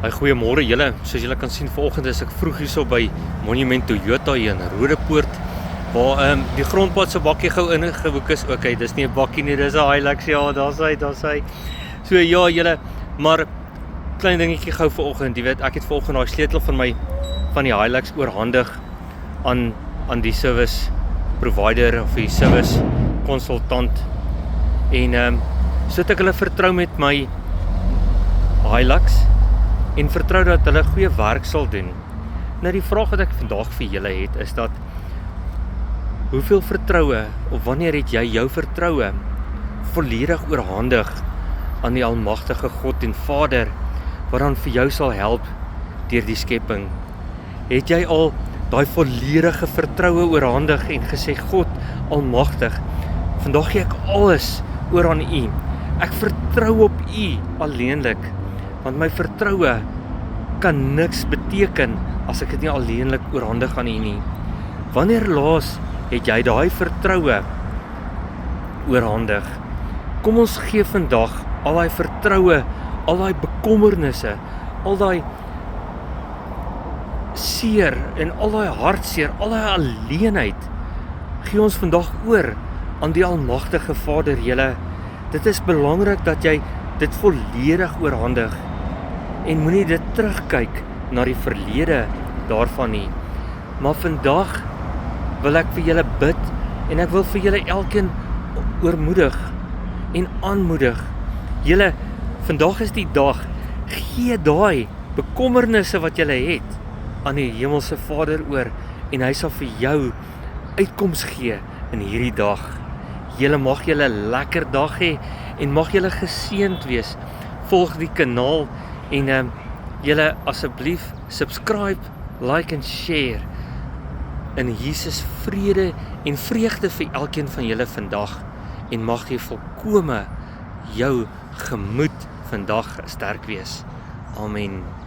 Goeiemôre julle. Soos julle kan sien, vanoggend is ek vroeg hierso by Monument Toyota hier in Rodepoort, waar die grondpad so bakkie gou ingehoek is. Okay, dis nie 'n bakkie nie, dis 'n Hilux. Ja, daar's hy. So ja julle, maar klein dingetjie gou vanoggend. Jy weet, ek het vanoggend daai sleutel van die Hilux oorhandig aan die service provider of die service konsultant. En sodat ek hulle vertrou met my Hilux en vertrou dat hulle goeie werk sal doen. Nou die vraag wat ek vandag vir julle het is dat hoeveel vertroue of wanneer het jy jou vertroue volledig oorhandig aan die almagtige God en Vader wat dan vir jou sal help deur die skepping? Het jy al daai volledige vertroue oorhandig en gesê, God almagtig, vandag gee ek alles oor aan U. Ek vertrou op U alleenlik, want my vertroue kan niks beteken as ek dit nie alleenlik oorhandig aan U nie. Wanneer laas het jy daai vertroue oorhandig? Kom ons gee vandag al daai vertroue, al daai bekommernisse, al daai seer en al daai hartseer, al daai alleenheid, gee ons vandag oor aan die almagtige Vader. Julle, dit is belangrik dat jy dit volledig oorhandig en moenie dit terugkyk na die verlede daarvan nie. Maar vandag wil ek vir julle bid en ek wil vir julle elkeen oormoedig en aanmoedig. Julle, vandag is die dag, gee daai bekommernisse wat julle het aan die hemelse Vader oor en hy sal vir jou uitkoms gee in hierdie dag. Julle mag julle 'n lekker dag hê en mag julle geseënd wees. Volg die kanaal en julle asseblief subscribe, like en share. In Jesus vrede en vreugde vir elkeen van julle vandag en mag jy volkome jou gemoed vandag sterk wees. Amen.